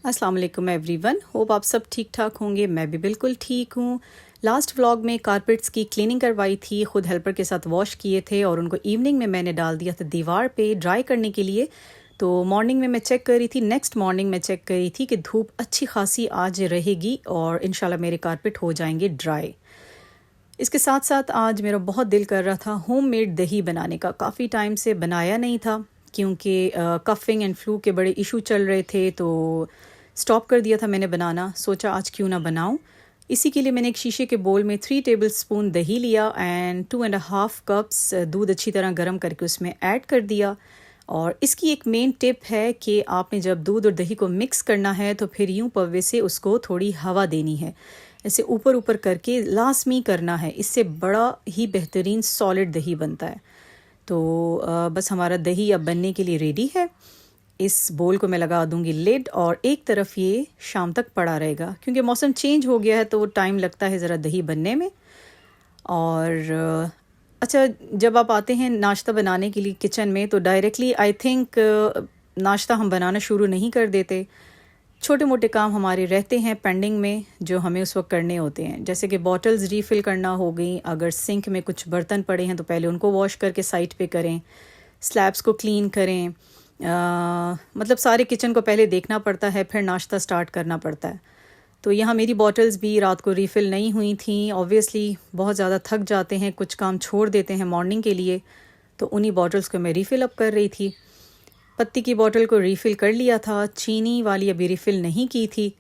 अस्सलाम वालेकुम everyone, hope आप सब ठीक ठाक होंगे। मैं भी बिल्कुल ठीक हूँ। लास्ट व्लॉग में कारपेट्स की क्लीनिंग करवाई थी, खुद हेल्पर के साथ वॉश किए थे और उनको इवनिंग में मैंने डाल दिया था दीवार पे ड्राई करने के लिए। तो मॉर्निंग में मैं चेक कर रही थी, नेक्स्ट मॉर्निंग में चेक कर रही थी कि धूप अच्छी खासी आज रहेगी और इंशाल्लाह मेरे कारपेट हो जाएंगे ड्राई। इसके साथ साथ आज मेरा बहुत दिल कर रहा था होममेड दही बनाने का। काफ़ी टाइम से बनाया नहीं था क्योंकि कफिंग एंड फ्लू के बड़े इशू चल रहे थे, तो स्टॉप कर दिया था मैंने बनाना। सोचा आज क्यों ना बनाऊं। इसी के लिए मैंने एक शीशे के बोल में 3 टेबलस्पून दही लिया एंड 2.5 कप्स दूध अच्छी तरह गर्म करके उसमें ऐड कर दिया। और इसकी एक मेन टिप है कि आपने जब दूध और दही को मिक्स करना है तो फिर यूं पव्वे से उसको थोड़ी हवा देनी है, ऐसे ऊपर ऊपर करके लाजमी करना है। इससे बड़ा ही बेहतरीन सॉलिड दही बनता है। तो बस हमारा दही अब बनने के लिए रेडी है। इस बोल को मैं लगा दूंगी लिड और एक तरफ ये शाम तक पड़ा रहेगा क्योंकि मौसम चेंज हो गया है तो टाइम लगता है ज़रा दही बनने में। और अच्छा, जब आप आते हैं नाश्ता बनाने के लिए किचन में तो डायरेक्टली आई थिंक नाश्ता हम बनाना शुरू नहीं कर देते। छोटे मोटे काम हमारे रहते हैं पेंडिंग में जो हमें उस वक्त करने होते हैं, जैसे कि बॉटल्स रीफ़िल करना हो गई, अगर सिंक में कुछ बर्तन पड़े हैं तो पहले उनको वॉश करके साइड पे करें, स्लैब्स को क्लीन करें। मतलब सारे किचन को पहले देखना पड़ता है, फिर नाश्ता स्टार्ट करना पड़ता है। तो यहाँ मेरी बॉटल्स भी रात को रीफ़िल नहीं हुई थी। ऑब्वियसली बहुत ज़्यादा थक जाते हैं, कुछ काम छोड़ देते हैं मॉर्निंग के लिए, तो उन्हीं बॉटल्स को मैं रीफ़िल अप कर रही थी। पत्ती की बोतल को रीफ़िल कर लिया था, चीनी वाली अभी रीफ़िल नहीं की थी।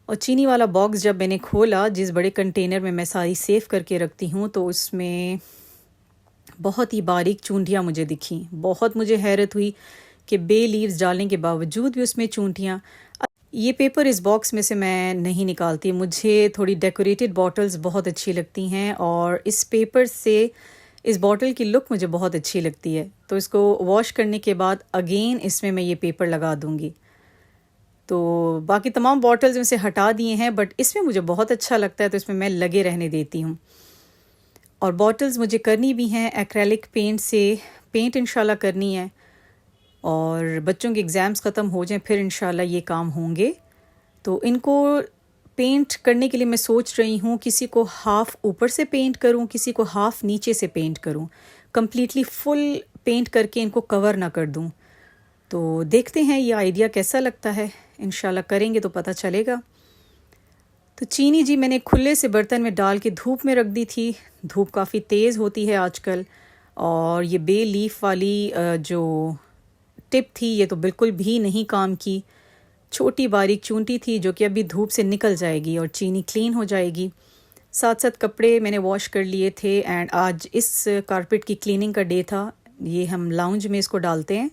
और चीनी वाला बॉक्स जब मैंने खोला, जिस बड़े कंटेनर में मैं सारी सेव करके रखती हूँ, तो उसमें बहुत ही बारीक चूंटियाँ मुझे दिखी। बहुत मुझे हैरत हुई कि बे लीव्स डालने के बावजूद भी उसमें चूंटियाँ। ये पेपर इस बॉक्स में से मैं नहीं निकालती, मुझे थोड़ी डेकोरेटेड बॉटल्स बहुत अच्छी लगती हैं और इस पेपर से इस बॉटल की लुक मुझे बहुत अच्छी लगती है। तो इसको वॉश करने के बाद अगेन इसमें मैं ये पेपर लगा दूंगी। तो बाकी तमाम बॉटल्स में से हटा दिए हैं, बट इसमें मुझे बहुत अच्छा लगता है तो इसमें मैं लगे रहने देती हूँ। और बॉटल्स मुझे करनी भी हैं एक्रेलिक पेंट से, पेंट इंशाल्लाह करनी है और बच्चों के एग्ज़ाम्स ख़त्म हो जाएं फिर इंशाल्लाह ये काम होंगे। तो इनको पेंट करने के लिए मैं सोच रही हूँ किसी को हाफ़ ऊपर से पेंट करूँ, किसी को हाफ़ नीचे से पेंट करूँ, कम्प्लीटली फुल पेंट करके इनको कवर ना कर दूँ। तो देखते हैं ये आइडिया कैसा लगता है, इंशाल्लाह करेंगे तो पता चलेगा। तो चीनी जी मैंने खुले से बर्तन में डाल के धूप में रख दी थी। धूप काफ़ी तेज़ होती है आजकल और ये बे लीफ वाली जो टिप थी ये तो बिल्कुल भी नहीं काम की। छोटी बारीक चूंटी थी जो कि अभी धूप से निकल जाएगी और चीनी क्लीन हो जाएगी। साथ साथ कपड़े मैंने वॉश कर लिए थे एंड आज इस कारपेट की क्लीनिंग का डे था। ये हम लाउंज में इसको डालते हैं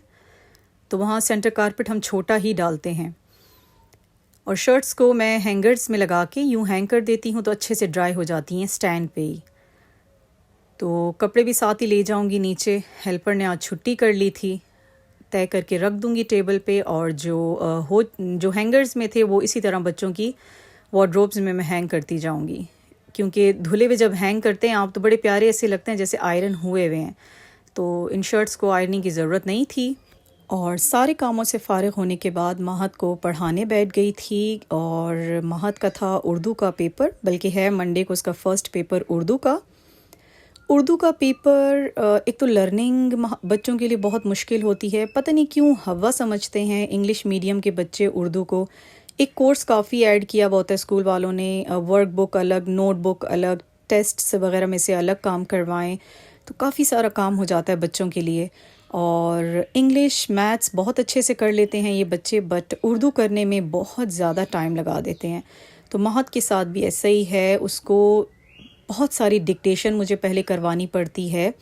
तो वहाँ सेंटर कारपेट हम छोटा ही डालते हैं। और शर्ट्स को मैं हैंगर्स में लगा के यूँ हैंग कर देती हूँ तो अच्छे से ड्राई हो जाती हैं स्टैंड पे ही। तो कपड़े भी साथ ही ले जाऊँगी नीचे। हेल्पर ने आज छुट्टी कर ली थी, तय करके रख दूँगी टेबल पे। और जो हैंगर्स में थे वो इसी तरह बच्चों की वार्डरोब्स में मैं हैंग करती जाऊँगी, क्योंकि धुले हुए जब हैंग करते हैं आप तो बड़े प्यारे ऐसे लगते हैं जैसे आयरन हुए हुए हैं। तो इन शर्ट्स को आयरनिंग की ज़रूरत नहीं थी। और सारे कामों से फ़ारिग होने के बाद महत को पढ़ाने बैठ गई थी और महत का था उर्दू का पेपर, बल्कि है मंडे को उसका फ़र्स्ट पेपर उर्दू का। उर्दू का पेपर एक तो लर्निंग बच्चों के लिए बहुत मुश्किल होती है, पता नहीं क्यों हवा समझते हैं इंग्लिश मीडियम के बच्चे उर्दू को। एक कोर्स काफ़ी ऐड किया हुआ होता है स्कूल वालों ने, वर्क बुक अलग, नोट बुक अलग, टेस्ट्स वगैरह में से अलग काम करवाएं, तो काफ़ी सारा काम हो जाता है बच्चों के लिए। और इंग्लिश मैथ्स बहुत अच्छे से कर लेते हैं ये बच्चे, बट उर्दू करने में बहुत ज़्यादा टाइम लगा देते हैं। तो महत के साथ भी ऐसा ही है, उसको बहुत सारी डिक्टेशन मुझे पहले करवानी पड़ती है,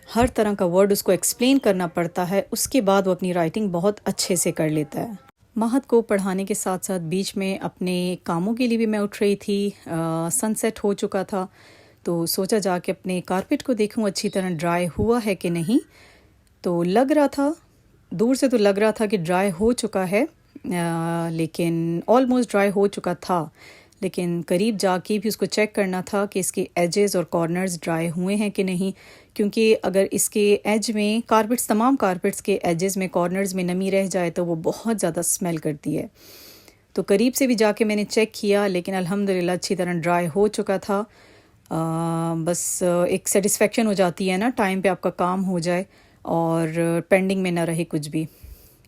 हर तरह का वर्ड उसको एक्सप्लेन करना पड़ता है, उसके बाद वो अपनी राइटिंग बहुत अच्छे से कर लेता है। महत को पढ़ाने के साथ साथ बीच में अपने कामों के लिए भी मैं उठ रही थी। सनसेट हो चुका था तो सोचा जाके अपने कारपेट को देखूं अच्छी तरह ड्राई हुआ है कि नहीं। तो लग रहा था, दूर से तो लग रहा था कि ड्राई हो चुका है, लेकिन ऑलमोस्ट ड्राई हो चुका था, लेकिन करीब जाके भी उसको चेक करना था कि इसके एजेस और कॉर्नर्स ड्राई हुए हैं कि नहीं, क्योंकि अगर इसके एज में तमाम कारपेट्स के एजेस में कॉर्नर्स में नमी रह जाए तो वो बहुत ज़्यादा स्मेल करती है। तो करीब से भी जाके मैंने चेक किया, लेकिन अल्हम्दुलिल्लाह अच्छी तरह ड्राई हो चुका था। बस एक सेटिस्फेक्शन हो जाती है ना, टाइम पे आपका काम हो जाए और पेंडिंग में ना रहे कुछ भी।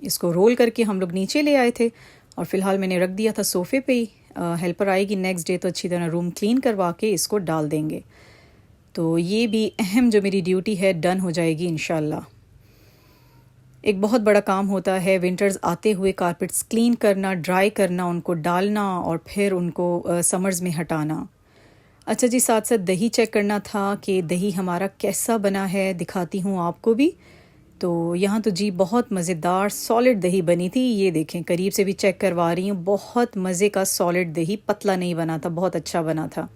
इसको रोल करके हम लोग नीचे ले आए थे और फ़िलहाल मैंने रख दिया था सोफ़े पे ही। हेल्पर आएगी नेक्स्ट डे तो अच्छी तरह रूम क्लीन करवा के इसको डाल देंगे। तो ये भी अहम जो मेरी ड्यूटी है डन हो जाएगी इंशाल्लाह। एक बहुत बड़ा काम होता है विंटर्स आते हुए कारपेट्स क्लीन करना, ड्राई करना, उनको डालना और फिर उनको समर्स में हटाना। अच्छा जी, साथ साथ दही चेक करना था कि दही हमारा कैसा बना है, दिखाती हूँ आपको भी। तो यहाँ तो जी बहुत मज़ेदार सॉलिड दही बनी थी। ये देखें, करीब से भी चेक करवा रही हूँ, बहुत मज़े का सॉलिड दही, पतला नहीं बना था, बहुत अच्छा बना था।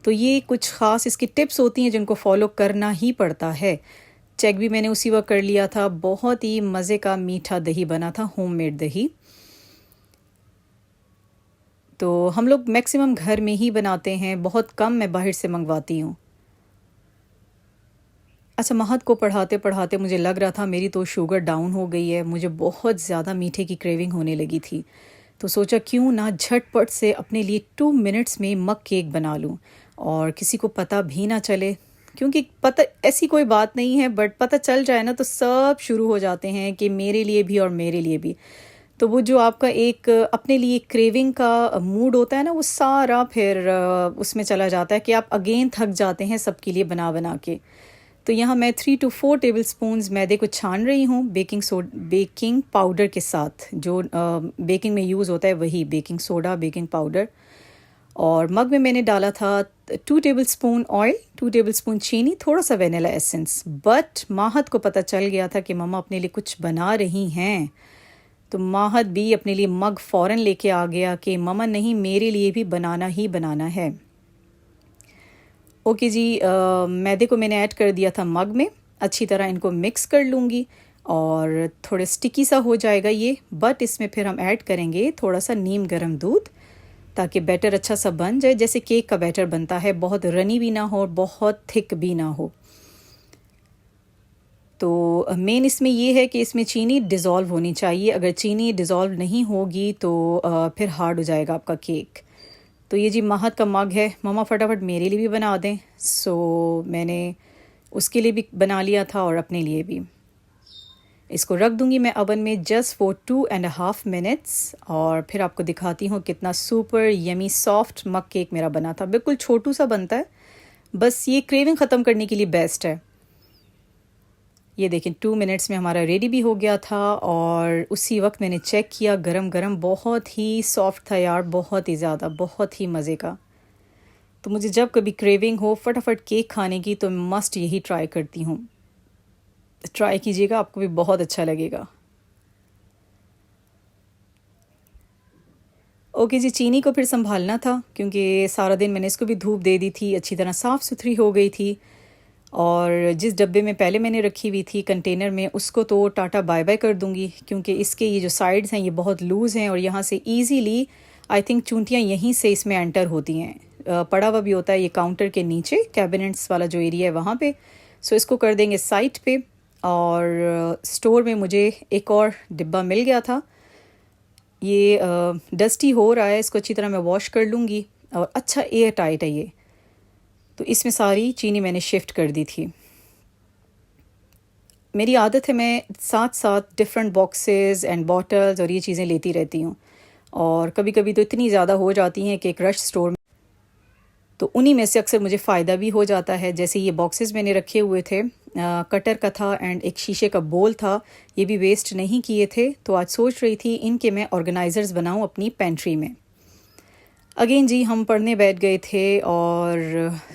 तो ये कुछ ख़ास इसकी टिप्स होती हैं जिनको फॉलो करना ही पड़ता है। चेक भी मैंने उसी वक्त कर लिया था। बहुत ही मज़े का मीठा दही बना था, होममेड दही। तो हम लोग मैक्सिमम घर में ही बनाते हैं, बहुत कम मैं बाहर से मंगवाती हूँ। अच्छा, महद को पढ़ाते पढ़ाते मुझे लग रहा था मेरी तो शुगर डाउन हो गई है, मुझे बहुत ज़्यादा मीठे की क्रेविंग होने लगी थी। तो सोचा क्यों ना झटपट से अपने लिए 2 मिनट्स में मग केक बना लूँ और किसी को पता भी ना चले, क्योंकि पता ऐसी कोई बात नहीं है, बट पता चल जाए ना तो सब शुरू हो जाते हैं कि मेरे लिए भी और मेरे लिए भी। तो वो जो आपका एक अपने लिए क्रेविंग का मूड होता है ना, वो सारा फिर उसमें चला जाता है कि आप अगेन थक जाते हैं सबके लिए बना बना के। तो यहाँ मैं 3 to 4 टेबल स्पून्स मैदे को छान रही हूँ बेकिंग पाउडर के साथ। जो बेकिंग में यूज़ होता है वही बेकिंग सोडा, बेकिंग पाउडर। और मग में मैंने डाला था 2 table spoon oil, 2 table spoon चीनी, थोड़ा सा वेनिला एसेंस। बट माहद को पता चल गया था कि मम्मा अपने लिए कुछ बना रही हैं, तो माहद भी अपने लिए मग फ़ौरन लेके आ गया कि मम्मा नहीं, मेरे लिए भी बनाना ही बनाना है। ओके जी, मैदे को मैंने ऐड कर दिया था मग में। अच्छी तरह इनको मिक्स कर लूँगी और थोड़े स्टिकी सा हो जाएगा ये। बट इसमें फिर हम ऐड करेंगे थोड़ा सा नीम गर्म दूध, ताकि बैटर अच्छा सा बन जाए, जैसे केक का बैटर बनता है, बहुत रनी भी ना हो और बहुत थिक भी ना हो। तो मेन इसमें ये है कि इसमें चीनी डिज़ोल्व होनी चाहिए। अगर चीनी डिज़ोल्व नहीं होगी तो फिर हार्ड हो जाएगा आपका केक। तो ये जी महद का मग है, मम्मा फटाफट मेरे लिए भी बना दें। सो मैंने उसके लिए भी बना लिया था और अपने लिए भी। इसको रख दूंगी मैं अवन में जस्ट फॉर 2.5 मिनट्स और फिर आपको दिखाती हूँ कितना सुपर यमी सॉफ्ट मग केक मेरा बना था। बिल्कुल छोटू सा बनता है, बस ये क्रेविंग ख़त्म करने के लिए बेस्ट है। ये देखें 2 मिनट्स में हमारा रेडी भी हो गया था और उसी वक्त मैंने चेक किया, गरम गरम बहुत ही सॉफ्ट था यार, बहुत ही ज़्यादा, बहुत ही मज़े का। तो मुझे जब कभी क्रेविंग हो फटाफट केक खाने की तो मस्ट यही ट्राई करती हूँ। ट्राई कीजिएगा, आपको भी बहुत अच्छा लगेगा। ओके जी, चीनी को फिर संभालना था क्योंकि सारा दिन मैंने इसको भी धूप दे दी थी, अच्छी तरह साफ़ सुथरी हो गई थी। और जिस डब्बे में पहले मैंने रखी हुई थी कंटेनर में, उसको तो टाटा बाय बाय कर दूंगी, क्योंकि इसके ये जो साइड्स हैं ये बहुत लूज़ हैं और यहाँ से इजीली आई थिंक चूंटियाँ यहीं से इसमें एंटर होती हैं। पड़ा हुआ भी होता है ये काउंटर के नीचे, कैबिनेट्स वाला जो एरिया है वहाँ पे। सो इसको कर देंगे साइड पे। और स्टोर में मुझे एक और डिब्बा मिल गया था, ये डस्टी हो रहा है, इसको अच्छी तरह मैं वॉश कर लूँगी और अच्छा एयर टाइट है ये। तो इसमें सारी चीनी मैंने शिफ्ट कर दी थी। मेरी आदत है मैं साथ साथ डिफरेंट बॉक्सेस एंड बॉटल्स और ये चीज़ें लेती रहती हूँ, और कभी कभी तो इतनी ज़्यादा हो जाती हैं कि एक रश स्टोर में, तो उन्हीं में से अक्सर मुझे फ़ायदा भी हो जाता है। जैसे ये बॉक्सेस मैंने रखे हुए थे, कटर का था एंड एक शीशे का बोल था, ये भी वेस्ट नहीं किए थे। तो आज सोच रही थी इनके मैं ऑर्गेनाइज़र्स बनाऊँ अपनी पेंट्री में। अगेन जी, हम पढ़ने बैठ गए थे और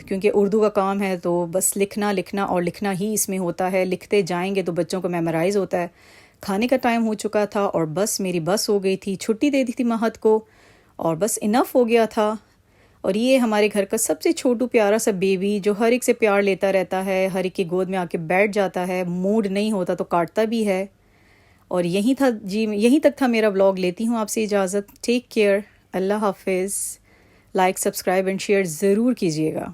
क्योंकि उर्दू का काम है तो बस लिखना लिखना और लिखना ही इसमें होता है। लिखते जाएंगे तो बच्चों को मेमोराइज़ होता है। खाने का टाइम हो चुका था और बस मेरी बस हो गई थी, छुट्टी दे दी थी महद को और बस इनफ हो गया था। और ये हमारे घर का सबसे छोटू प्यारा सा बेबी जो हर एक से प्यार लेता रहता है, हर एक की गोद में आके बैठ जाता है, मूड नहीं होता तो काटता भी है। और यहीं था जी, यहीं तक था मेरा व्लॉग। लेती हूँ आपसे इजाज़त। टेक केयर, अल्लाह हाफिज़। लाइक, सब्सक्राइब एंड शेयर ज़रूर कीजिएगा।